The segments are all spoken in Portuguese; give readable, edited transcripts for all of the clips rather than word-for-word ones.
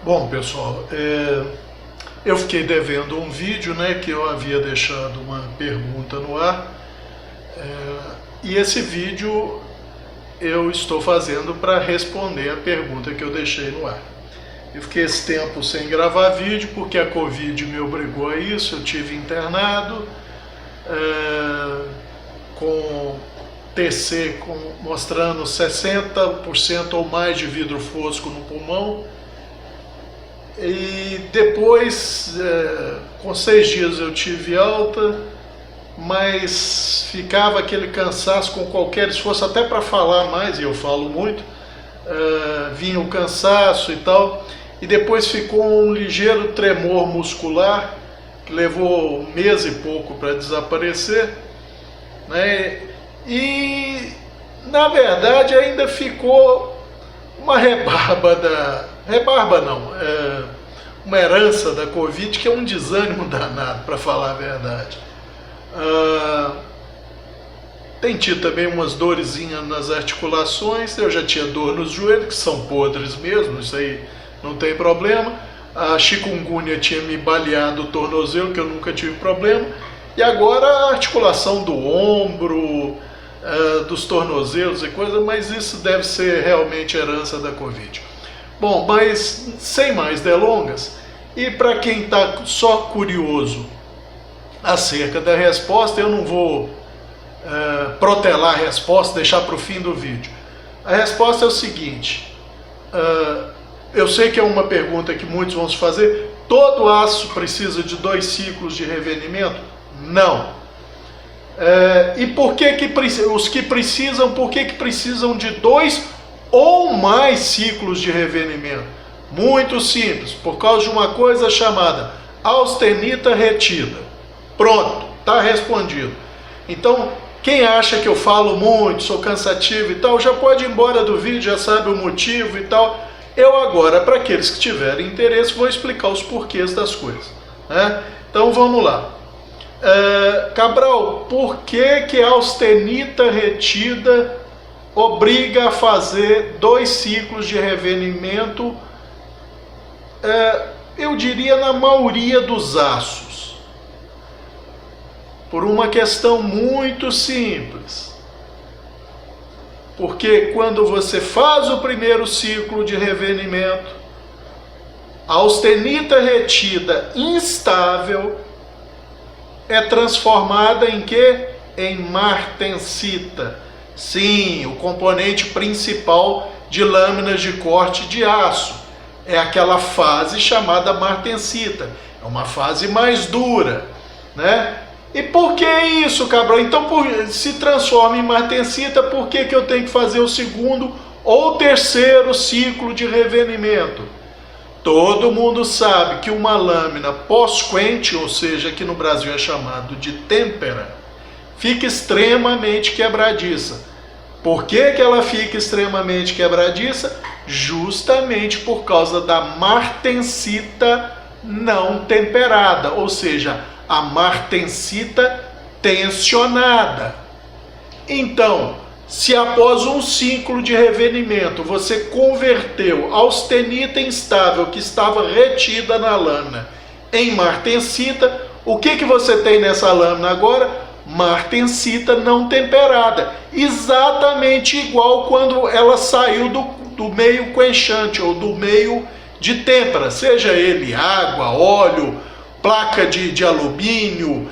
Bom, pessoal, eu fiquei devendo um vídeo, né, que eu havia deixado uma pergunta no ar, e esse vídeo eu estou fazendo para responder a pergunta que eu deixei no ar. Eu fiquei esse tempo sem gravar vídeo porque a Covid me obrigou a isso. Eu tive internado com TC mostrando 60% ou mais de vidro fosco no pulmão. E depois, com 6 dias eu tive alta, mas ficava aquele cansaço com qualquer esforço, até para falar mais, e eu falo muito, vinha o cansaço e tal, e depois ficou um ligeiro tremor muscular, que levou 1 mês e pouco para desaparecer, né? E na verdade ainda ficou uma uma herança da Covid, que é um desânimo danado, para falar a verdade. Tem tido também umas dorezinhas nas articulações. Eu já tinha dor nos joelhos, que são podres mesmo, isso aí não tem problema. A chikungunya tinha me baleado o tornozelo, que eu nunca tive problema. E agora a articulação do ombro, dos tornozelos e coisa, mas isso deve ser realmente herança da Covid. Bom, mas sem mais delongas, e para quem está só curioso acerca da resposta, eu não vou protelar a resposta, deixar para o fim do vídeo. A resposta é o seguinte: eu sei que é uma pergunta que muitos vão se fazer: todo aço precisa de 2 ciclos de revenimento? Não. E por que os que precisam, por que precisam de 2 ou mais ciclos de revenimento? Muito simples, por causa de uma coisa chamada austenita retida. Pronto, está respondido. Então, quem acha que eu falo muito, sou cansativo e tal, já pode ir embora do vídeo, já sabe o motivo e tal. Eu agora, para aqueles que tiverem interesse, vou explicar os porquês das coisas, né? Então vamos lá. Cabral, por que a austenita retida obriga a fazer 2 ciclos de revenimento? Eu diria na maioria dos aços, por uma questão muito simples. Porque quando você faz o primeiro ciclo de revenimento, a austenita retida instável é transformada em quê? Em martensita. Sim, o componente principal de lâminas de corte de aço. É aquela fase chamada martensita. É uma fase mais dura, né? E por que isso, Cabral? Então, se transforma em martensita, por que eu tenho que fazer o segundo ou terceiro ciclo de revenimento? Todo mundo sabe que uma lâmina pós-quente, ou seja, aqui no Brasil é chamado de têmpera, fica extremamente quebradiça. Por que ela fica extremamente quebradiça? Justamente por causa da martensita não temperada, ou seja, a martensita tensionada. Então, se após um ciclo de revenimento você converteu a austenita instável que estava retida na lâmina em martensita, o que você tem nessa lâmina agora? Martensita não temperada, exatamente igual quando ela saiu do meio quenchante ou do meio de têmpera, seja ele água, óleo, placa de alumínio,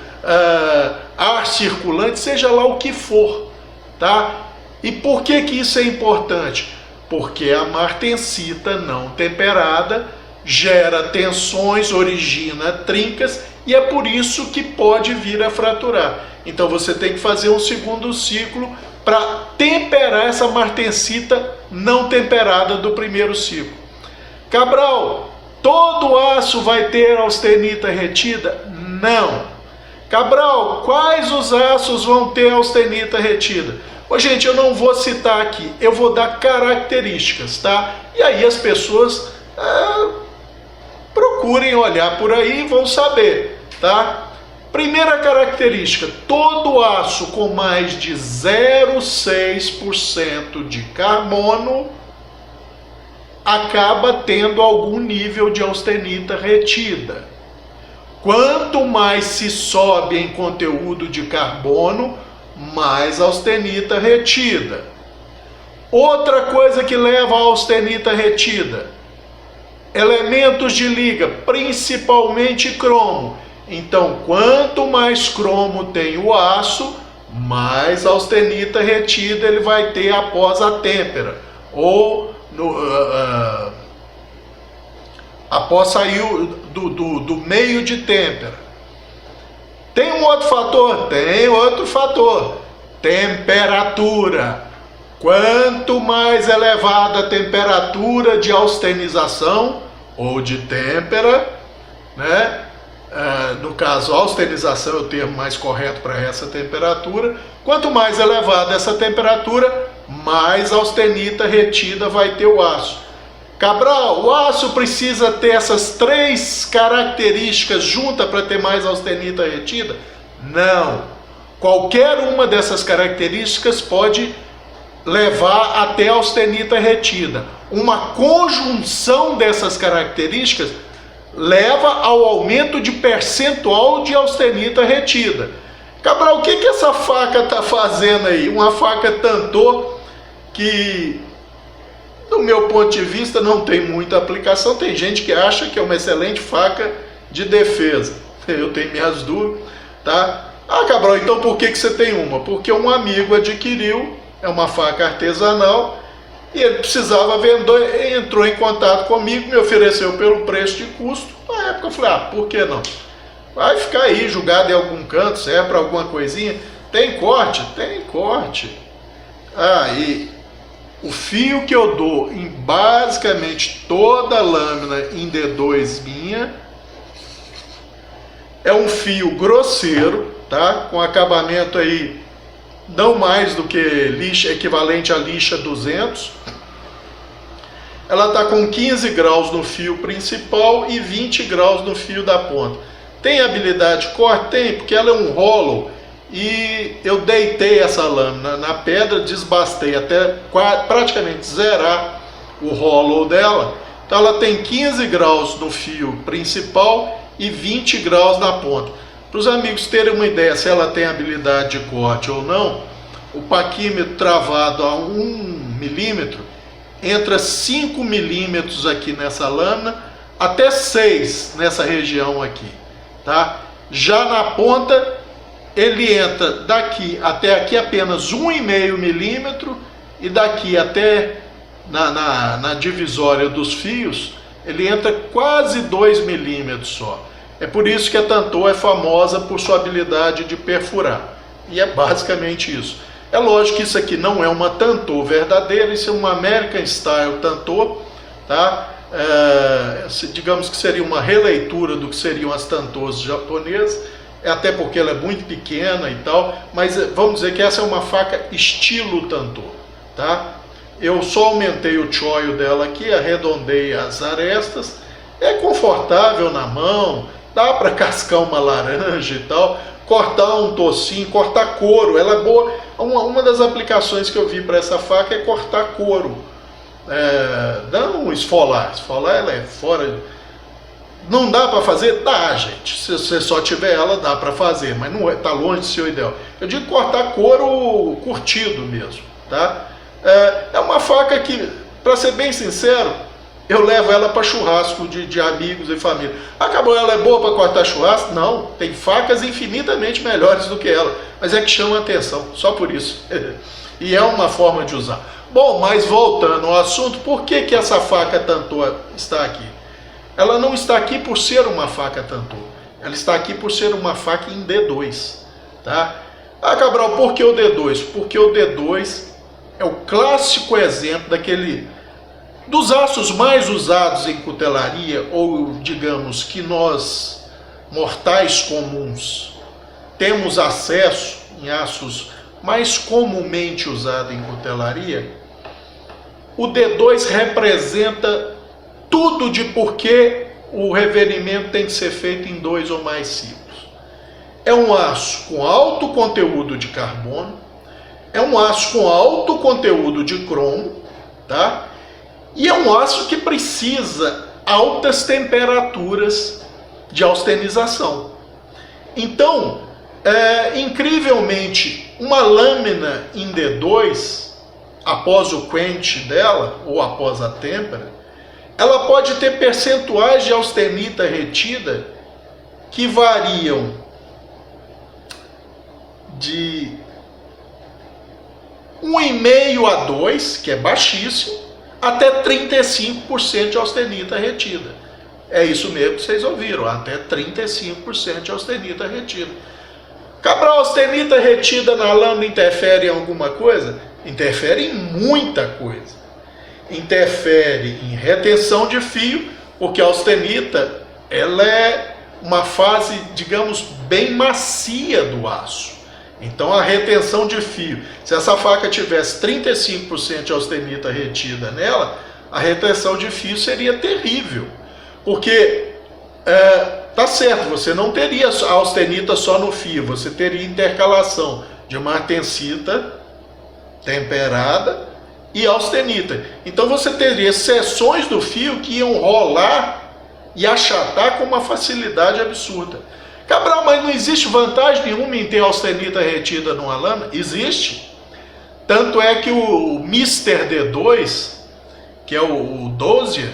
ar circulante, seja lá o que for, tá? E por que isso é importante? Porque a martensita não temperada gera tensões, origina trincas, e é por isso que pode vir a fraturar. Então você tem que fazer um segundo ciclo para temperar essa martensita não temperada do primeiro ciclo. Cabral, todo aço vai ter austenita retida? Não. Cabral, quais os aços vão ter austenita retida? Gente, eu não vou citar aqui, eu vou dar características, tá? E aí as pessoas procurem olhar por aí e vão saber, tá? Primeira característica: todo aço com mais de 0,6% de carbono acaba tendo algum nível de austenita retida. Quanto mais se sobe em conteúdo de carbono, mais austenita retida. Outra coisa que leva à austenita retida: elementos de liga, principalmente cromo. Então, quanto mais cromo tem o aço, mais austenita retida ele vai ter após a têmpera, ou após sair do meio de têmpera. Tem um outro fator? Tem outro fator: temperatura. Quanto mais elevada a temperatura de austenização ou de têmpera, né? No caso, austenização é o termo mais correto para essa temperatura. Quanto mais elevada essa temperatura, mais austenita retida vai ter o aço. Cabral, o aço precisa ter essas 3 características juntas para ter mais austenita retida? Não. Qualquer uma dessas características pode levar até austenita retida. Uma conjunção dessas características leva ao aumento de percentual de austenita retida. Cabral, o que essa faca está fazendo aí? Uma faca Tanto que, do meu ponto de vista, não tem muita aplicação. Tem gente que acha que é uma excelente faca de defesa. Eu tenho minhas dúvidas, tá? Ah, Cabral, então por que você tem uma? Porque um amigo adquiriu, é uma faca artesanal, e ele precisava vender, entrou em contato comigo, me ofereceu pelo preço de custo. Na época eu falei, por que não? Vai ficar aí jogado em algum canto, serve para alguma coisinha. Tem corte? Tem corte. E o fio que eu dou em basicamente toda a lâmina em D2 minha é um fio grosseiro, tá? Com acabamento aí não mais do que lixa, equivalente a lixa 200. Ela está com 15 graus no fio principal e 20 graus no fio da ponta. Tem habilidade de corte? Tem, porque ela é um hollow e eu deitei essa lâmina na pedra, desbastei até praticamente zerar o hollow dela. Então ela tem 15 graus no fio principal e 20 graus na ponta. Para os amigos terem uma ideia se ela tem habilidade de corte ou não, o paquímetro travado a 1 milímetro entra 5 milímetros aqui nessa lâmina, até 6 nessa região aqui, tá? Já na ponta, ele entra daqui até aqui apenas 1,5 milímetro, e daqui até na divisória dos fios, ele entra quase 2 milímetros só. É por isso que a Tanto é famosa por sua habilidade de perfurar. E é basicamente isso. É lógico que isso aqui não é uma Tanto verdadeira, isso é uma American Style Tanto, tá? Digamos que seria uma releitura do que seriam as Tantos japonesas, até porque ela é muito pequena e tal, mas vamos dizer que essa é uma faca estilo Tanto, tá? Eu só aumentei o choio dela aqui, arredondei as arestas, é confortável na mão, dá para cascar uma laranja e tal, cortar um tocinho, cortar couro, ela é boa. Uma das aplicações que eu vi para essa faca é cortar couro, não esfolar, ela é fora. Não dá para fazer? Dá, gente, se você só tiver ela dá para fazer, mas não está longe de ser o ideal. Eu digo cortar couro curtido mesmo, tá? É uma faca que, para ser bem sincero, eu levo ela para churrasco de amigos e família. Acabou, ela é boa para cortar churrasco? Não, tem facas infinitamente melhores do que ela, mas é que chama a atenção, só por isso. E é uma forma de usar. Bom, mas voltando ao assunto, por que essa faca Tanto está aqui? Ela não está aqui por ser uma faca Tanto, ela está aqui por ser uma faca em D2, tá? Cabral, por que o D2? Porque o D2 é o clássico exemplo dos aços mais usados em cutelaria, ou digamos que nós, mortais comuns, temos acesso em aços mais comumente usados em cutelaria. O D2 representa tudo de por que o revenimento tem que ser feito em 2 ou mais ciclos. É um aço com alto conteúdo de carbono, é um aço com alto conteúdo de cromo, tá? E é um aço que precisa altas temperaturas de austenização. Então, incrivelmente, uma lâmina em D2, após o quench dela, ou após a têmpera, ela pode ter percentuais de austenita retida que variam de 1,5 a 2, que é baixíssimo, até 35% de austenita retida. É isso mesmo que vocês ouviram, até 35% de austenita retida. Cabral, austenita retida na lâmina interfere em alguma coisa? Interfere em muita coisa. Interfere em retenção de fio, porque a austenita ela é uma fase, digamos, bem macia do aço. Então a retenção de fio, se essa faca tivesse 35% de austenita retida nela, a retenção de fio seria terrível. Porque, tá certo, você não teria a austenita só no fio, você teria intercalação de martensita temperada e austenita. Então você teria seções do fio que iam rolar e achatar com uma facilidade absurda. Cabral, mas não existe vantagem nenhuma em ter austenita retida numa lâmina? Existe. Tanto é que o Mr. D2, que é o Dozier,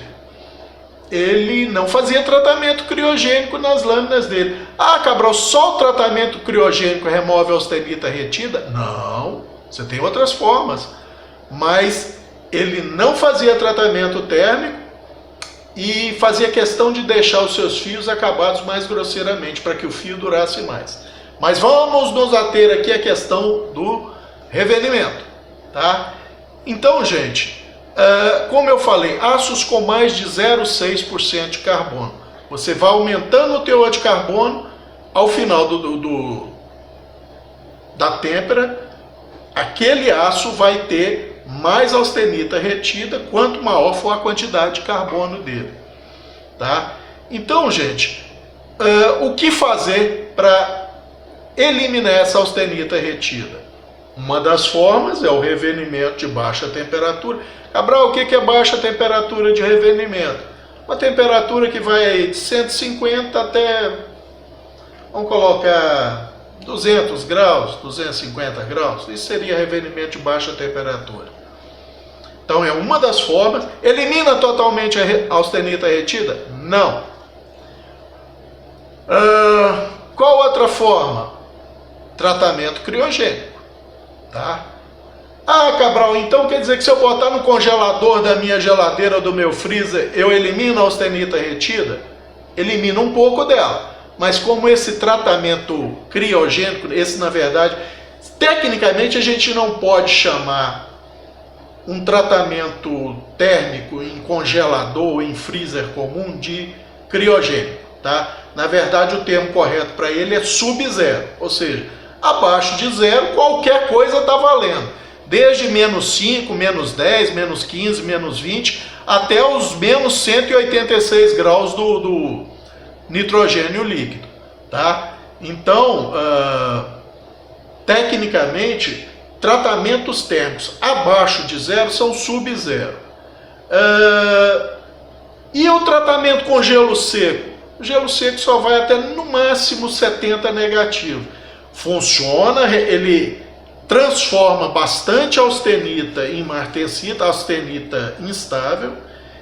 ele não fazia tratamento criogênico nas lâminas dele. Ah, Cabral, só o tratamento criogênico remove a austenita retida? Não, você tem outras formas. Mas ele não fazia tratamento térmico e fazia questão de deixar os seus fios acabados mais grosseiramente, para que o fio durasse mais. Mas vamos nos ater aqui à questão do revenimento, tá? Então, gente, como eu falei, aços com mais de 0,6% de carbono. Você vai aumentando o teor de carbono, ao final da têmpera, aquele aço vai ter mais austenita retida, quanto maior for a quantidade de carbono dele, tá? Então, gente, o que fazer para eliminar essa austenita retida? Uma das formas é o revenimento de baixa temperatura. Cabral, o que é baixa temperatura de revenimento? Uma temperatura que vai de 150 até, vamos colocar, 200 graus, 250 graus. Isso seria revenimento de baixa temperatura. Então é uma das formas. Elimina totalmente a austenita retida? Não. Qual outra forma? Tratamento criogênico, tá? Ah, Cabral, então quer dizer que se eu botar no congelador da minha geladeira ou do meu freezer, eu elimino a austenita retida? Elimina um pouco dela. Mas como esse tratamento criogênico, esse na verdade, tecnicamente a gente não pode chamar um tratamento térmico em congelador ou em freezer comum de criogênico, tá? Na verdade o termo correto para ele é sub-zero, ou seja, abaixo de zero qualquer coisa está valendo, desde menos 5, menos 10, menos 15, menos 20, até os menos 186 graus do nitrogênio líquido, tá? Então, tecnicamente, tratamentos térmicos abaixo de zero são sub-zero. E o tratamento com gelo seco? O gelo seco só vai até no máximo 70 negativo. Funciona, ele transforma bastante austenita em martensita, austenita instável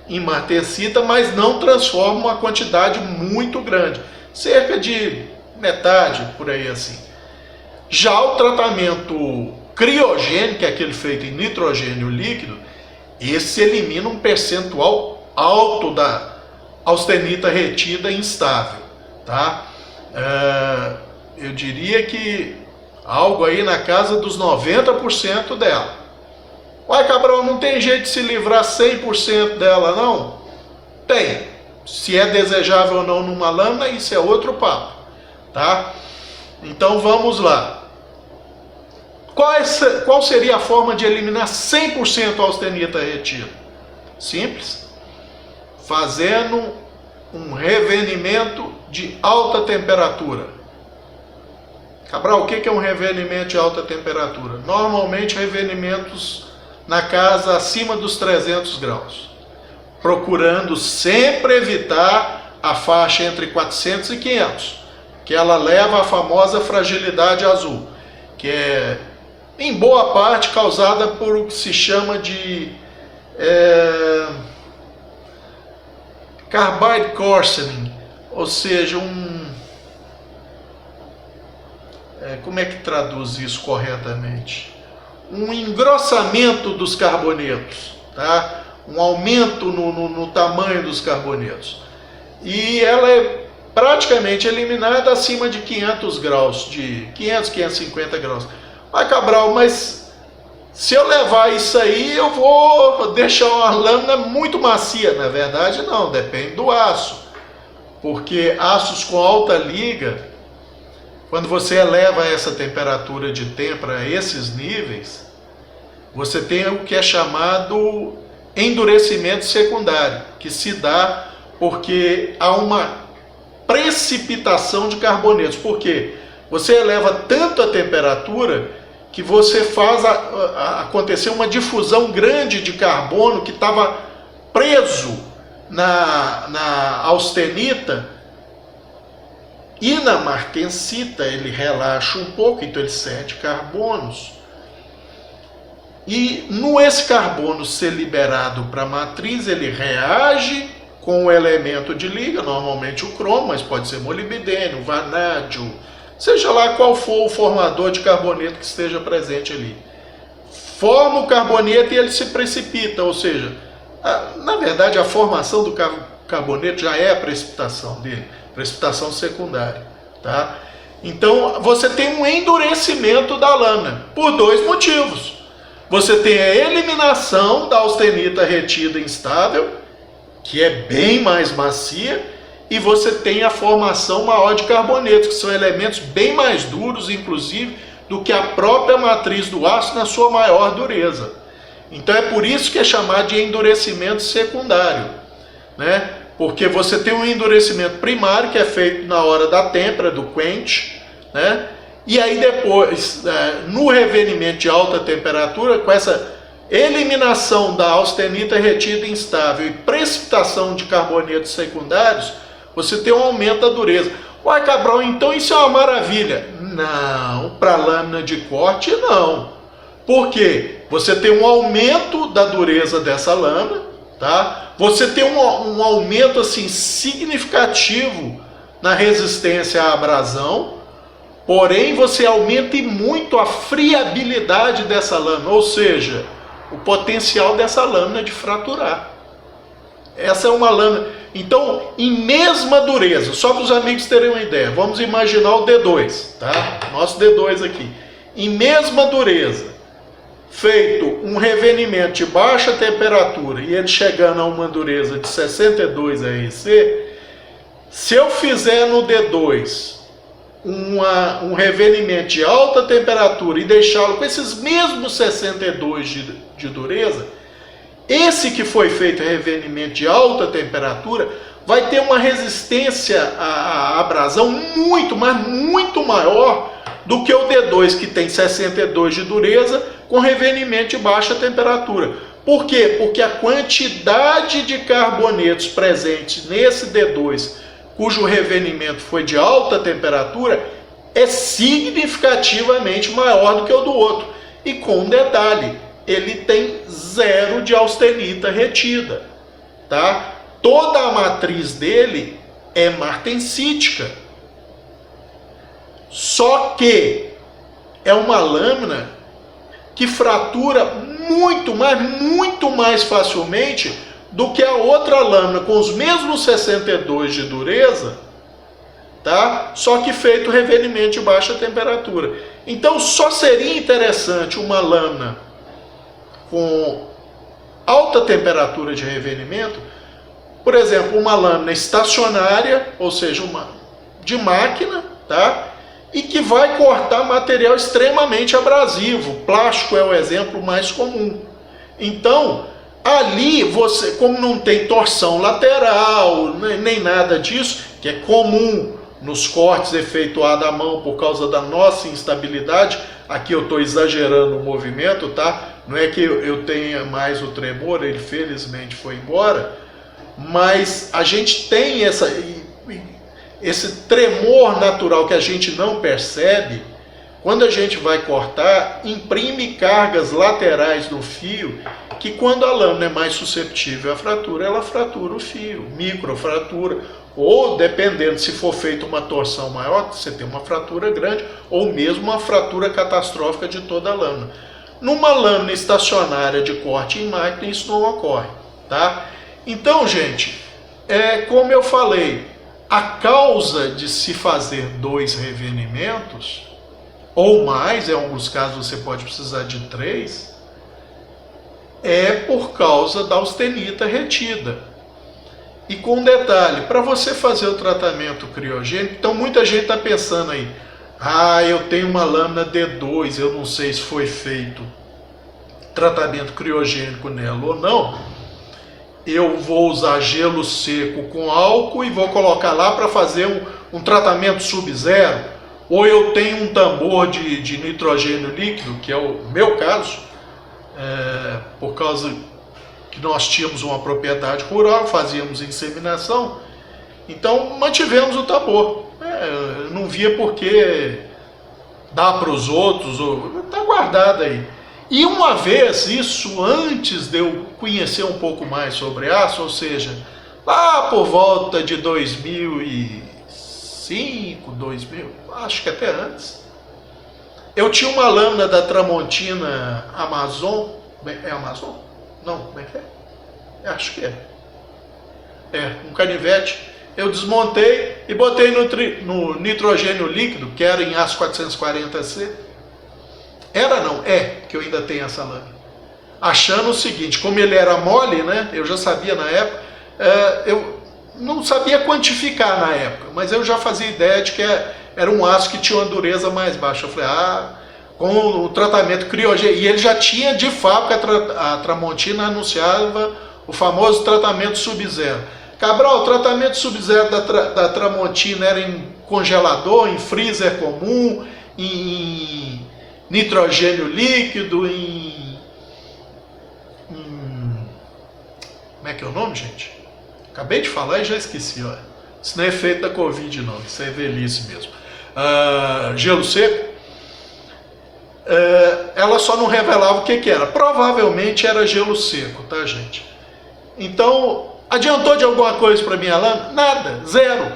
em martensita, mas não transforma uma quantidade muito grande, cerca de metade, por aí assim. Já o tratamento criogênico, que é aquele feito em nitrogênio líquido, esse elimina um percentual alto da austenita retida instável, tá? Eu diria que algo aí na casa dos 90% dela. Uai, Cabral, não tem jeito de se livrar 100% dela, não? Tem. Se é desejável ou não numa lâmina, isso é outro papo, tá? Então vamos lá. Qual seria a forma de eliminar 100% a austenita retida? Simples. Fazendo um revenimento de alta temperatura. Cabral, o que é um revenimento de alta temperatura? Normalmente revenimentos na casa acima dos 300 graus. procurando sempre evitar a faixa entre 400 e 500, que ela leva à famosa fragilidade azul, que é em boa parte causada por o que se chama de carbide coarsening, ou seja, como é que traduz isso corretamente? Um engrossamento dos carbonetos, tá? Um aumento no tamanho dos carbonetos. E ela é praticamente eliminada acima de 500 graus, de 500, 550 graus. Mas, Cabral, mas se eu levar isso aí, eu vou deixar uma lâmina muito macia. Na verdade, não, depende do aço. Porque aços com alta liga, quando você eleva essa temperatura de têmpera a esses níveis, você tem o que é chamado endurecimento secundário, que se dá porque há uma precipitação de carbonetos. Por quê? Você eleva tanto a temperatura que você faz acontecer uma difusão grande de carbono que estava preso na austenita, e na martensita ele relaxa um pouco, então ele cede carbonos. E esse carbono ser liberado para a matriz, ele reage com o elemento de liga, normalmente o cromo, mas pode ser molibdênio, vanádio, seja lá qual for o formador de carboneto que esteja presente ali. Forma o carboneto e ele se precipita, ou seja, na verdade a formação do carboneto já é a precipitação dele, precipitação secundária, tá? Então você tem um endurecimento da lâmina por dois motivos. Você tem a eliminação da austenita retida instável, que é bem mais macia, e você tem a formação maior de carbonetos, que são elementos bem mais duros, inclusive, do que a própria matriz do aço na sua maior dureza. Então é por isso que é chamado de endurecimento secundário, né? Porque você tem um endurecimento primário, que é feito na hora da têmpera, do quench, né? E aí depois, no revenimento de alta temperatura, com essa eliminação da austenita retida instável e precipitação de carbonetos secundários, você tem um aumento da dureza. Uai, Cabral, então isso é uma maravilha. Não, para lâmina de corte não. Por quê? Você tem um aumento da dureza dessa lâmina, tá? Você tem um aumento assim significativo na resistência à abrasão, porém você aumenta e muito a friabilidade dessa lâmina, ou seja, o potencial dessa lâmina de fraturar. Essa é uma lâmina. Então, em mesma dureza, só para os amigos terem uma ideia, vamos imaginar o D2, tá? Nosso D2 aqui. Em mesma dureza, feito um revenimento de baixa temperatura e ele chegando a uma dureza de 62 RC, se eu fizer no D2 um revenimento de alta temperatura e deixá-lo com esses mesmos 62 de dureza, esse que foi feito revenimento de alta temperatura vai ter uma resistência à abrasão muito, mas muito maior do que o D2 que tem 62 de dureza com revenimento de baixa temperatura. Por quê? Porque a quantidade de carbonetos presentes nesse D2, cujo revenimento foi de alta temperatura, é significativamente maior do que o do outro. E com um detalhe, ele tem zero de austenita retida, tá? Toda a matriz dele é martensítica. Só que é uma lâmina que fratura muito mais facilmente do que a outra lâmina com os mesmos 62 de dureza, tá? Só que feito revenimento de baixa temperatura. Então só seria interessante uma lâmina com alta temperatura de revenimento, por exemplo, uma lâmina estacionária, ou seja, uma de máquina, tá? E que vai cortar material extremamente abrasivo. Plástico é o exemplo mais comum. Então, ali você, como não tem torção lateral, nem nada disso, que é comum nos cortes efetuados à mão por causa da nossa instabilidade, aqui eu estou exagerando o movimento, tá? Não é que eu tenha mais o tremor, ele felizmente foi embora, mas a gente tem esse tremor natural que a gente não percebe. Quando a gente vai cortar, imprime cargas laterais no fio, que quando a lâmina é mais susceptível à fratura, ela fratura o fio, microfratura, ou dependendo, se for feita uma torção maior, você tem uma fratura grande, ou mesmo uma fratura catastrófica de toda a lâmina. Numa lâmina estacionária de corte em máquina, isso não ocorre, tá? Então, gente, como eu falei, a causa de se fazer 2 revenimentos, ou mais, em alguns casos você pode precisar de 3, é por causa da austenita retida. E com um detalhe, para você fazer o tratamento criogênico, então muita gente está pensando aí, eu tenho uma lâmina D2, eu não sei se foi feito tratamento criogênico nela ou não, eu vou usar gelo seco com álcool e vou colocar lá para fazer um tratamento sub-zero, ou eu tenho um tambor de nitrogênio líquido, que é o meu caso, por causa que nós tínhamos uma propriedade rural, fazíamos inseminação, então mantivemos o tambor. Não via por que dar para os outros, está guardado aí. E uma vez, isso antes de eu conhecer um pouco mais sobre aço, ou seja, lá por volta de 2005, 2000, acho que até antes, eu tinha uma lâmina da Tramontina Amazon. É Amazon? Não, como é que é? Acho que é. Um canivete. Eu desmontei e botei no nitrogênio líquido, que era em aço 440C. Que eu ainda tenho essa lâmina. Achando o seguinte, como ele era mole, né? Eu já sabia na época, eu não sabia quantificar na época, mas eu já fazia ideia de que era um aço que tinha uma dureza mais baixa. Eu falei, com o tratamento criogênico, e ele já tinha de fábrica, a Tramontina anunciava o famoso tratamento sub-zero. Cabral, o tratamento sub-zero da Tramontina era em congelador, em freezer comum, em nitrogênio líquido, como é que é o nome, gente? Acabei de falar e já esqueci, ó. Isso não é efeito da Covid, não, isso é velhice mesmo. Gelo seco. Ela só não revelava o que era. Provavelmente era gelo seco, tá, gente? Então, adiantou de alguma coisa para minha lâmina? Nada, zero.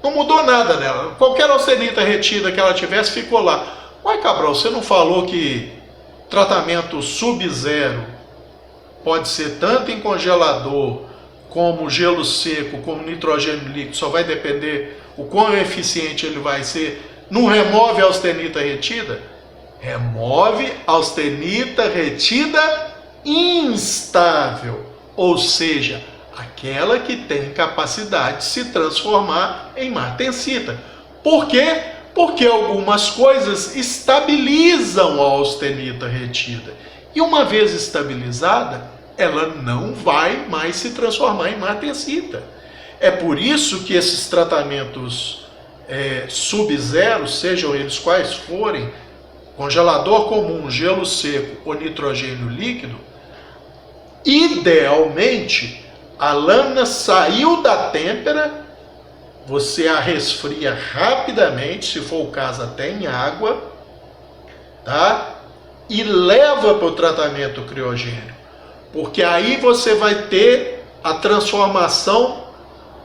Não mudou nada nela. Qualquer austenita retida que ela tivesse ficou lá. Uai, Cabral, você não falou que tratamento sub-zero pode ser tanto em congelador, como gelo seco, como nitrogênio líquido, só vai depender o quão eficiente ele vai ser. Não remove a austenita retida? Remove a austenita retida instável, ou seja, aquela que tem capacidade de se transformar em martensita. Por quê? Porque algumas coisas estabilizam a austenita retida. E uma vez estabilizada, ela não vai mais se transformar em martensita. É por isso que esses tratamentos sub-zero, sejam eles quais forem, congelador comum, gelo seco ou nitrogênio líquido, idealmente a lâmina saiu da têmpera, você a resfria rapidamente, se for o caso até em água, tá? E leva para o tratamento criogênico, porque aí você vai ter a transformação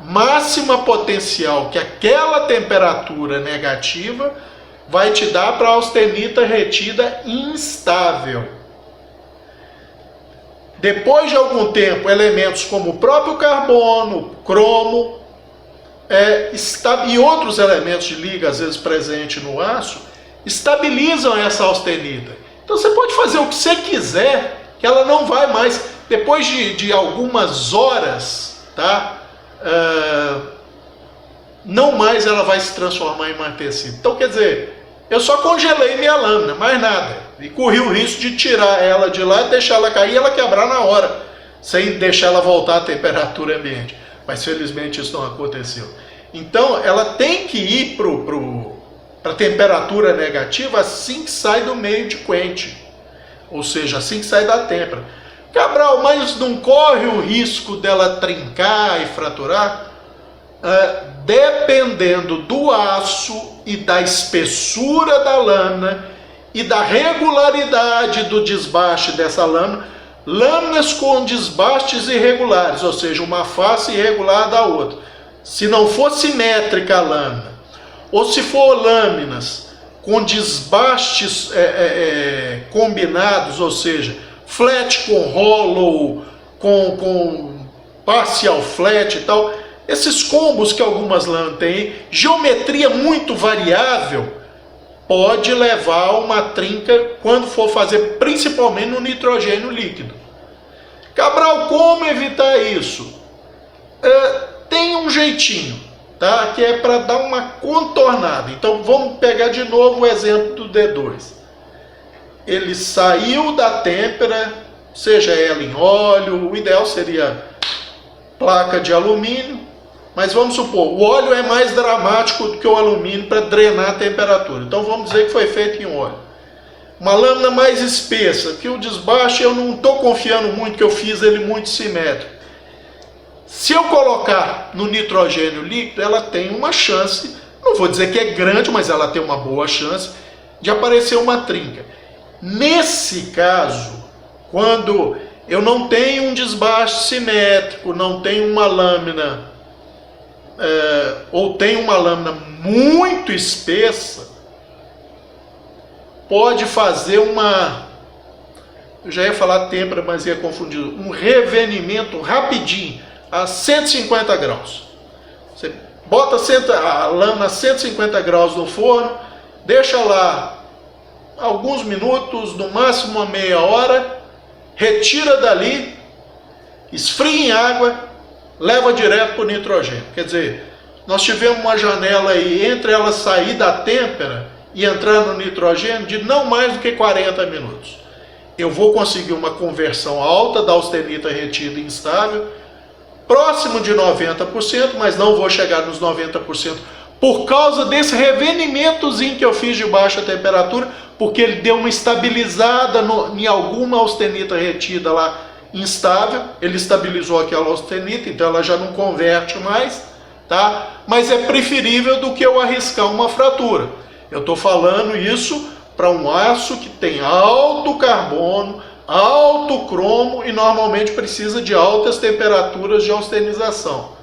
máxima potencial que aquela temperatura negativa vai te dar para a austenita retida instável. Depois de algum tempo, elementos como o próprio carbono, cromo, e outros elementos de liga, às vezes presentes no aço, estabilizam essa austenita. Então você pode fazer o que você quiser, que ela não vai mais, depois de algumas horas, tá? Não mais ela vai se transformar em martensita. Então, quer dizer, eu só congelei minha lâmina, mais nada. E corri o risco de tirar ela de lá, deixar ela cair e ela quebrar na hora, sem deixar ela voltar à temperatura ambiente. Mas felizmente isso não aconteceu. Então ela tem que ir para a temperatura negativa assim que sai do meio de quente. Ou seja, assim que sai da têmpera. Cabral, mas não corre o risco dela trincar e fraturar? Dependendo do aço e da espessura da lâmina e da regularidade do desbaste dessa lâmina, lâminas com desbastes irregulares, ou seja, uma face irregular da outra. Se não for simétrica a lâmina, ou se for lâminas com desbastes combinados, ou seja, flat com hollow, com parcial flat e tal, esses combos que algumas lâminas têm, geometria muito variável, pode levar a uma trinca quando for fazer principalmente no nitrogênio líquido. Cabral, como evitar isso? Tem um jeitinho, tá? Que é para dar uma contornada. Então vamos pegar de novo o exemplo do D2. Ele saiu da têmpera, seja ela em óleo, o ideal seria placa de alumínio, mas vamos supor, o óleo é mais dramático do que o alumínio para drenar a temperatura. Então vamos dizer que foi feito em óleo. Uma lâmina mais espessa, que o desbaste eu não estou confiando muito, que eu fiz ele muito simétrico. Se eu colocar no nitrogênio líquido, ela tem uma chance, não vou dizer que é grande, mas ela tem uma boa chance de aparecer uma trinca. Nesse caso, quando eu não tenho um desbaste simétrico, não tenho uma lâmina, ou tenho uma lâmina muito espessa, pode fazer eu já ia falar têmpera, mas ia confundir, um revenimento rapidinho, a 150 graus. Você bota a lâmina a 150 graus no forno, deixa lá alguns minutos, no máximo uma meia hora, retira dali, esfria em água, leva direto para o nitrogênio. Quer dizer, nós tivemos uma janela aí entre ela sair da têmpera e entrar no nitrogênio de não mais do que 40 minutos. Eu vou conseguir uma conversão alta da austenita retida instável, próximo de 90%, mas não vou chegar nos 90% por causa desse revenimentozinho que eu fiz de baixa temperatura, porque ele deu uma estabilizada em alguma austenita retida lá instável, ele estabilizou aquela austenita, então ela já não converte mais, tá? Mas é preferível do que eu arriscar uma fratura. Eu estou falando isso para um aço que tem alto carbono, alto cromo e normalmente precisa de altas temperaturas de austenização.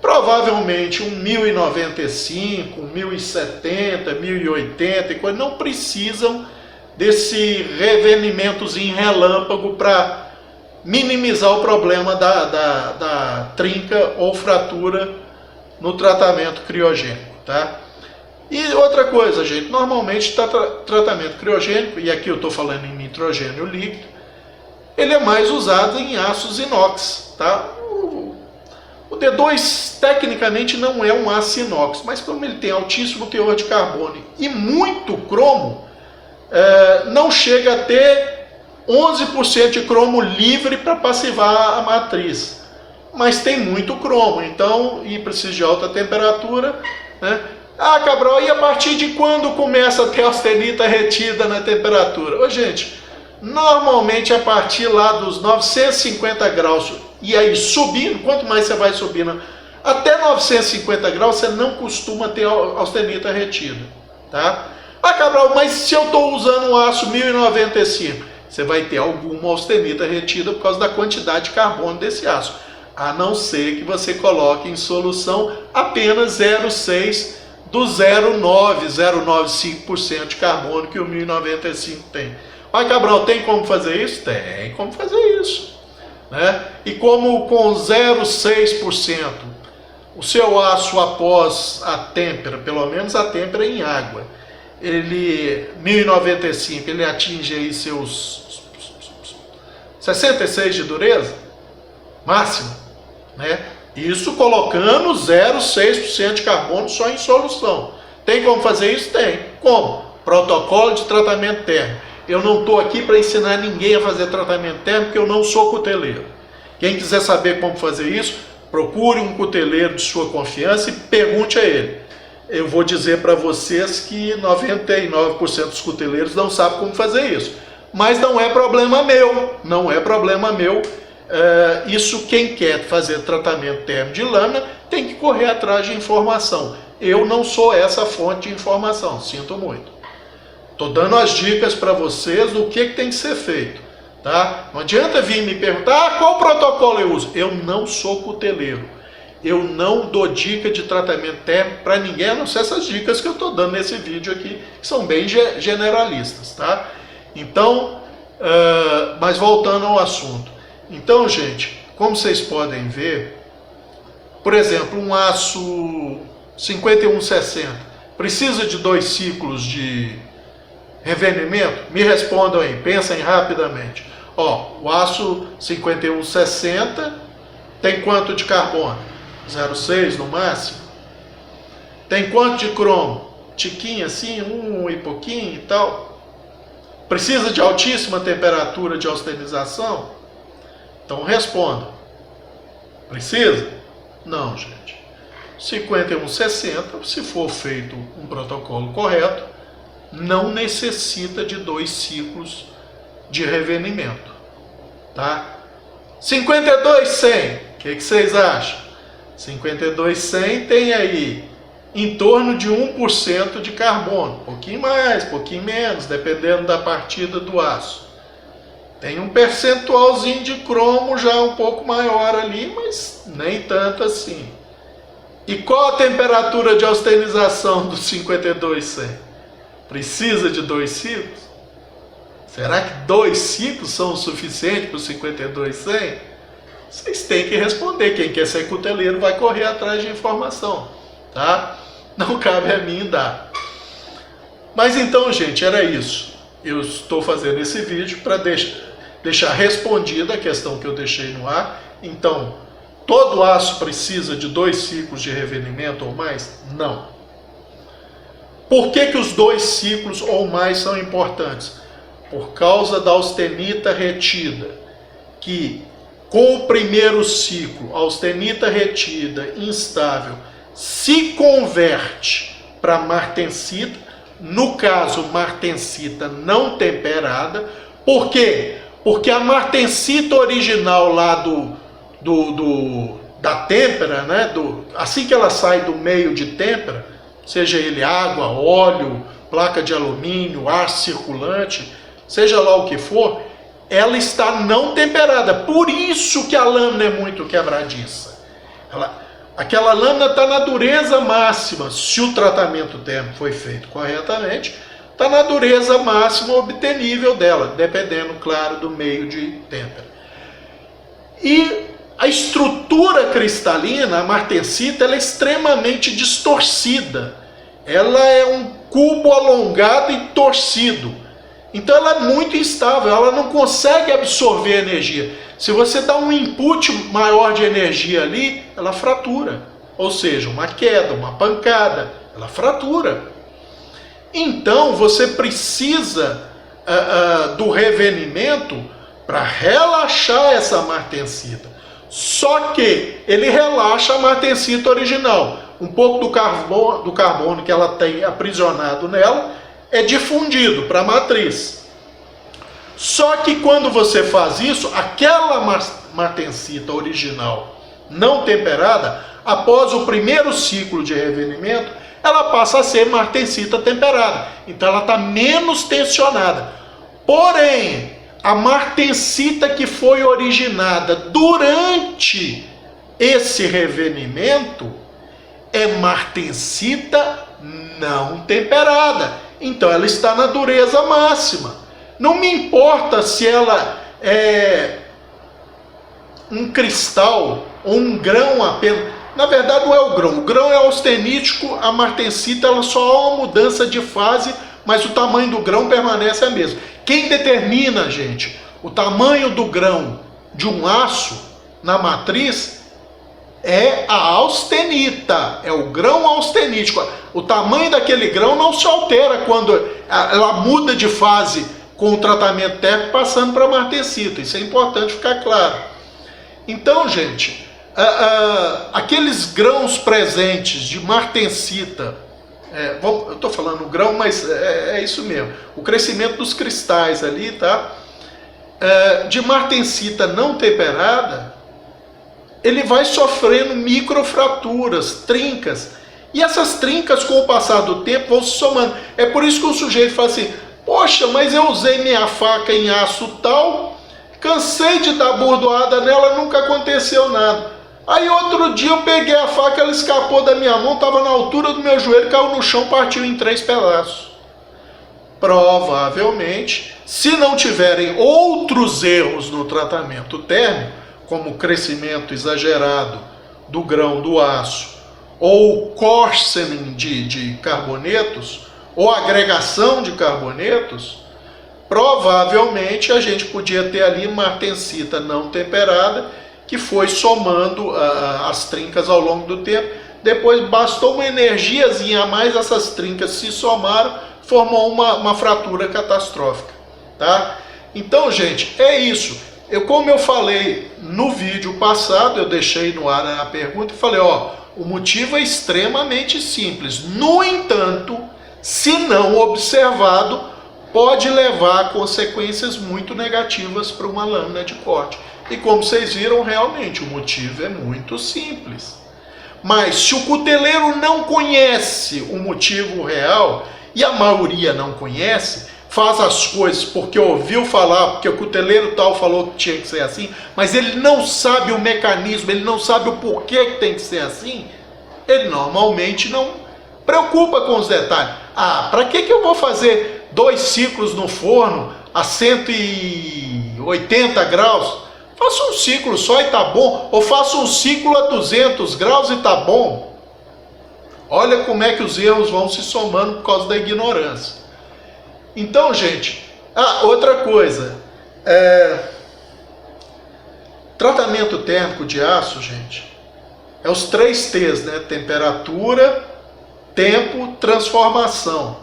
Provavelmente um 1095, 1070, 1080 e coisas não precisam desse revenimentozinho relâmpago para minimizar o problema da trinca ou fratura no tratamento criogênico, tá? E outra coisa, gente, normalmente tratamento criogênico, e aqui eu estou falando em nitrogênio líquido, ele é mais usado em aços inox, tá? O D2 tecnicamente não é um aço inox, mas como ele tem altíssimo teor de carbono e muito cromo, não chega a ter 11% de cromo livre para passivar a matriz, mas tem muito cromo, então, e precisa de alta temperatura, né? Ah, Cabral, e a partir de quando começa a ter austenita retida na temperatura? Ô, gente, normalmente a partir lá dos 950 graus, e aí subindo, quanto mais você vai subindo, até 950 graus você não costuma ter austenita retida, tá? Ah, Cabral, mas se eu estou usando um aço 1095, você vai ter alguma austenita retida por causa da quantidade de carbono desse aço, a não ser que você coloque em solução apenas 0,6 do 0,95% de carbono que o 1095 tem. Mas, Cabral, tem como fazer isso? Tem como fazer isso, né? E como com 0,6% o seu aço após a têmpera, pelo menos a têmpera em água, ele 1095, ele atinge aí seus 66 de dureza máximo, né? Isso colocando 0,6% de carbono só em solução. Tem como fazer isso? Tem. Como? Protocolo de tratamento térmico. Eu não estou aqui para ensinar ninguém a fazer tratamento térmico, porque eu não sou cuteleiro. Quem quiser saber como fazer isso, procure um cuteleiro de sua confiança e pergunte a ele. Eu vou dizer para vocês que 99% dos cuteleiros não sabem como fazer isso. mas não é problema meu, não é problema meu. Isso quem quer fazer tratamento térmico de lâmina tem que correr atrás de informação. Eu não sou essa fonte de informação, sinto muito. Estou dando as dicas para vocês do que tem que ser feito, tá? Não adianta vir me perguntar, qual protocolo eu uso? Eu não sou cuteleiro. Eu não dou dica de tratamento térmico para ninguém, a não ser essas dicas que eu estou dando nesse vídeo aqui, que são bem generalistas, tá? Então, mas voltando ao assunto. Então, gente, como vocês podem ver, por exemplo, um aço 5160 precisa de 2 ciclos de revenimento? Me respondam aí, pensem rapidamente. Ó, o aço 5160 tem quanto de carbono? 0,6 no máximo. Tem quanto de cromo? Tiquinho assim, 1 e pouquinho e tal. Precisa de altíssima temperatura de austenização? Então responda. Precisa? Não, gente. 5160, se for feito um protocolo correto, não necessita de 2 ciclos de revenimento, tá? 52,100, o que vocês acham? 52,100 tem aí em torno de 1% de carbono, pouquinho mais, pouquinho menos, dependendo da partida do aço. Tem um percentualzinho de cromo já um pouco maior ali, mas nem tanto assim. E qual a temperatura de austenização do 52,100? Precisa de 2 ciclos? Será que 2 ciclos são o suficiente para o 52,100? Vocês têm que responder. Quem quer ser cuteleiro vai correr atrás de informação, tá? Não cabe a mim dar. Mas então, gente, era isso. Eu estou fazendo esse vídeo para deixar respondida a questão que eu deixei no ar. Então, todo aço precisa de 2 ciclos de revenimento ou mais? Não. Por que os 2 ciclos ou mais são importantes? Por causa da austenita retida, que com o primeiro ciclo, a austenita retida instável se converte para martensita, no caso martensita não temperada. Por quê? Porque a martensita original lá da têmpera, né, assim que ela sai do meio de têmpera, seja ele água, óleo, placa de alumínio, ar circulante, seja lá o que for, ela está não temperada. Por isso que a lâmina é muito quebradiça. Aquela lâmina está na dureza máxima, se o tratamento térmico foi feito corretamente, está na dureza máxima obtenível dela, dependendo, claro, do meio de têmpera. E a estrutura cristalina, a martensita, ela é extremamente distorcida. Ela é um cubo alongado e torcido. Então ela é muito instável, ela não consegue absorver energia. Se você dá um input maior de energia ali, ela fratura. Ou seja, uma queda, uma pancada, ela fratura. Então você precisa do revenimento para relaxar essa martensita. Só que ele relaxa a martensita original. Um pouco do carbono que ela tem aprisionado nela é difundido para a matriz. Só que quando você faz isso, aquela martensita original não temperada, após o primeiro ciclo de revenimento, ela passa a ser martensita temperada. Então ela está menos tensionada. Porém, a martensita que foi originada durante esse revenimento é martensita não temperada. Então ela está na dureza máxima. Não me importa se ela é um cristal ou um grão apenas. Na verdade não é o grão é austenítico, a martensita ela só há uma mudança de fase, mas o tamanho do grão permanece a mesma. Quem determina, gente, o tamanho do grão de um aço na matriz é a austenita, é o grão austenítico. O tamanho daquele grão não se altera quando ela muda de fase com o tratamento térmico passando para a martensita. Isso é importante ficar claro. Então, gente, aqueles grãos presentes de martensita eu estou falando grão, mas é isso mesmo. O crescimento dos cristais ali, tá? De martensita não temperada, ele vai sofrendo microfraturas, trincas. E essas trincas, com o passar do tempo, vão se somando. É por isso que o sujeito fala assim: poxa, mas eu usei minha faca em aço tal, cansei de dar bordoada nela, nunca aconteceu nada. Aí outro dia eu peguei a faca, ela escapou da minha mão, estava na altura do meu joelho, caiu no chão, partiu em 3 pedaços. Provavelmente, se não tiverem outros erros no tratamento térmico, como crescimento exagerado do grão do aço, ou coarsening de carbonetos, ou agregação de carbonetos, provavelmente a gente podia ter ali martensita não temperada, que foi somando as trincas ao longo do tempo. Depois bastou uma energiazinha a mais, essas trincas se somaram, formou uma fratura catastrófica, tá? Então, gente, é isso. Como eu falei no vídeo passado, eu deixei no ar a pergunta e falei, o motivo é extremamente simples. No entanto, se não observado, pode levar a consequências muito negativas para uma lâmina de corte. E como vocês viram, realmente, o motivo é muito simples. Mas se o cuteleiro não conhece o motivo real, e a maioria não conhece, faz as coisas porque ouviu falar, porque o cuteleiro tal falou que tinha que ser assim, mas ele não sabe o mecanismo, ele não sabe o porquê que tem que ser assim, ele normalmente não preocupa com os detalhes. Para que eu vou fazer 2 ciclos no forno a 180 graus? Faça um ciclo só e tá bom, ou faça um ciclo a 200 graus e tá bom. Olha como é que os erros vão se somando por causa da ignorância. Então, gente, outra coisa, tratamento térmico de aço, gente, é os 3 T's, né? Temperatura, tempo, transformação.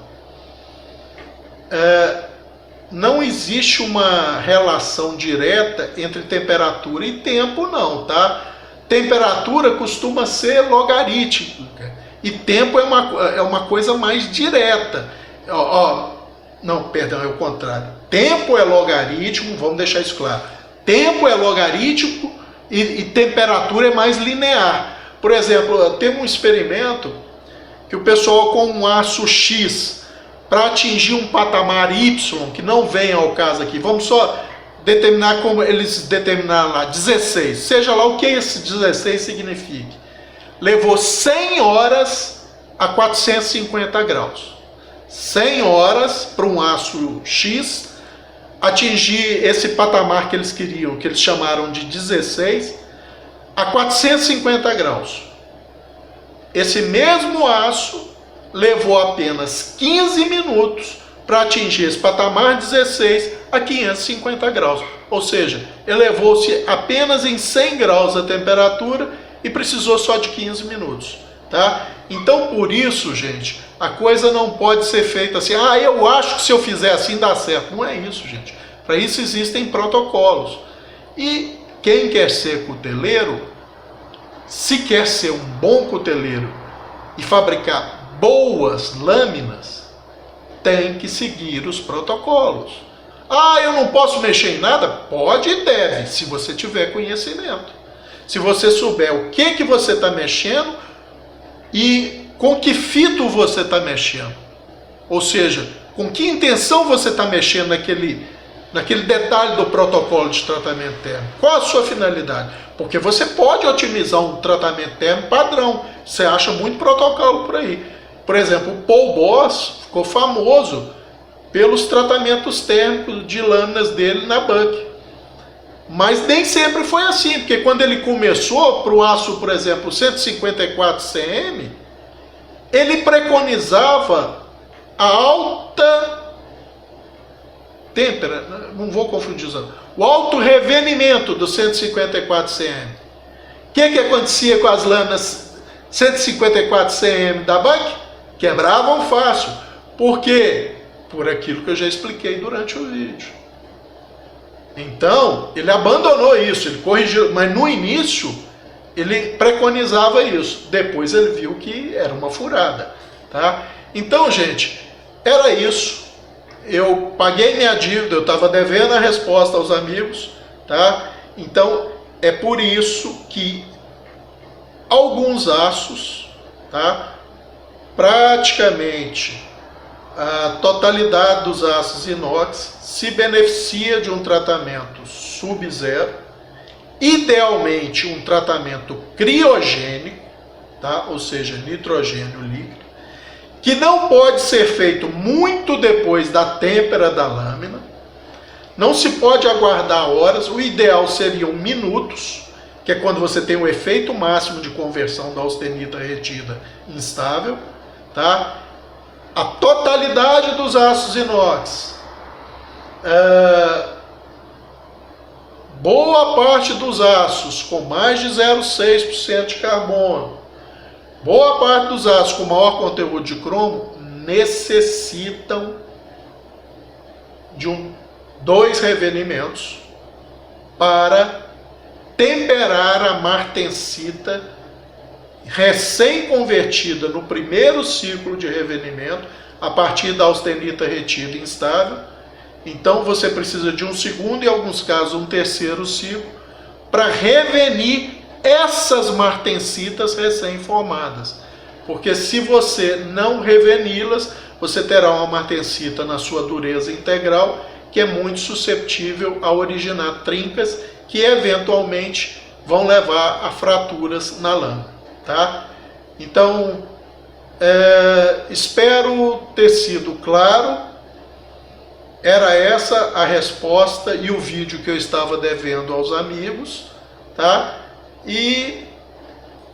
Não existe uma relação direta entre temperatura e tempo, não, tá? Temperatura costuma ser logarítmica e tempo é uma coisa mais direta. Não, perdão, é o contrário. Tempo é logaritmo, vamos deixar isso claro. Tempo é logarítmico e temperatura é mais linear. Por exemplo, tem um experimento que o pessoal com um aço X, para atingir um patamar Y, que não vem ao caso aqui, vamos só determinar como eles determinaram lá, 16, seja lá o que esse 16 signifique. Levou 100 horas a 450 graus. 100 horas para um aço X atingir esse patamar que eles queriam, que eles chamaram de 16, a 450 graus. Esse mesmo aço levou apenas 15 minutos para atingir esse patamar 16 a 550 graus. Ou seja, elevou-se apenas em 100 graus a temperatura e precisou só de 15 minutos. Tá? Então, por isso, gente, a coisa não pode ser feita assim, eu acho que se eu fizer assim dá certo. Não é isso, gente. Para isso existem protocolos. E quem quer ser cuteleiro, se quer ser um bom cuteleiro e fabricar boas lâminas, tem que seguir os protocolos. Eu não posso mexer em nada? Pode e deve, se você tiver conhecimento. Se você souber o que você está mexendo e com que fito você está mexendo. Ou seja, com que intenção você está mexendo naquele detalhe do protocolo de tratamento térmico. Qual a sua finalidade? Porque você pode otimizar um tratamento térmico padrão. Você acha muito protocolo por aí. Por exemplo, o Paul Boss ficou famoso pelos tratamentos térmicos de lâminas dele na Buck. Mas nem sempre foi assim, porque quando ele começou para o aço, por exemplo, 154 cm, ele preconizava a alta têmpera, não vou confundir o alto revenimento do 154 cm. O que acontecia com as lâminas 154 cm da Buck? Quebravam fácil. Por quê? Por aquilo que eu já expliquei durante o vídeo. Então, ele abandonou isso, ele corrigiu, mas no início ele preconizava isso. Depois ele viu que era uma furada. tá? Então, gente, era isso. Eu paguei minha dívida, eu estava devendo a resposta aos amigos, tá? Então, é por isso que alguns aços, tá? Praticamente a totalidade dos aços inox se beneficia de um tratamento sub-zero, idealmente um tratamento criogênico, tá? Ou seja, nitrogênio líquido, que não pode ser feito muito depois da têmpera da lâmina, não se pode aguardar horas, o ideal seriam minutos, que é quando você tem o efeito máximo de conversão da austenita retida instável, tá? A totalidade dos aços inox, boa parte dos aços com mais de 0,6% de carbono, boa parte dos aços com maior conteúdo de cromo necessitam de dois revenimentos para temperar a martensita recém-convertida no primeiro ciclo de revenimento, a partir da austenita retida instável. Então você precisa de um segundo e, em alguns casos, um terceiro ciclo para revenir essas martensitas recém-formadas. Porque se você não reveni-las, você terá uma martensita na sua dureza integral, que é muito suscetível a originar trincas, que eventualmente vão levar a fraturas na lâmina. Tá? Então, espero ter sido claro. Era essa a resposta e o vídeo que eu estava devendo aos amigos, tá? E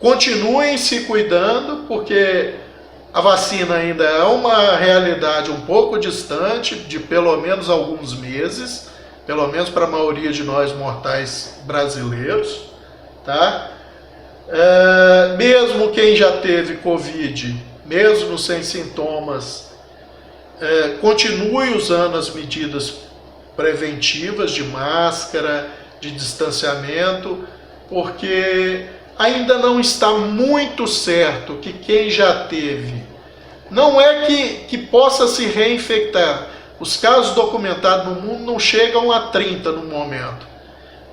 continuem se cuidando, porque a vacina ainda é uma realidade um pouco distante, de pelo menos alguns meses, pelo menos para a maioria de nós mortais brasileiros, tá? Mesmo quem já teve Covid, mesmo sem sintomas, continue usando as medidas preventivas de máscara, de distanciamento, porque ainda não está muito certo que quem já teve, não é que possa se reinfectar. Os casos documentados no mundo não chegam a 30 no momento,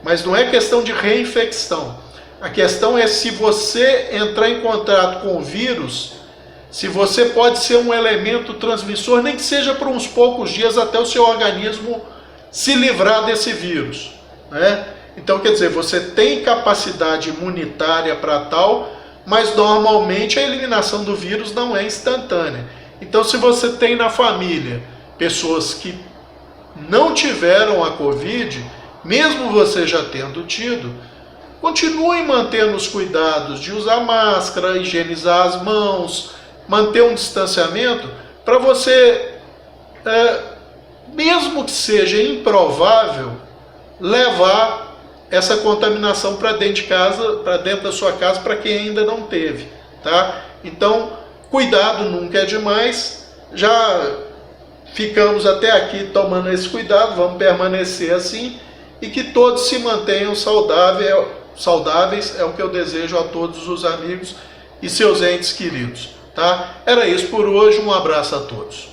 mas não é questão de reinfecção. A questão é se você entrar em contato com o vírus, se você pode ser um elemento transmissor, nem que seja por uns poucos dias até o seu organismo se livrar desse vírus, né? Então, quer dizer, você tem capacidade imunitária para tal, mas normalmente a eliminação do vírus não é instantânea. Então, se você tem na família pessoas que não tiveram a Covid, mesmo você já tendo tido, continue mantendo os cuidados de usar máscara, higienizar as mãos, manter um distanciamento, para você, mesmo que seja improvável, levar essa contaminação para dentro de casa, para dentro da sua casa, para quem ainda não teve, tá? Então, cuidado nunca é demais. Já ficamos até aqui tomando esse cuidado, vamos permanecer assim, e que todos se mantenham saudáveis, é o que eu desejo a todos os amigos e seus entes queridos, tá? Era isso por hoje, um abraço a todos.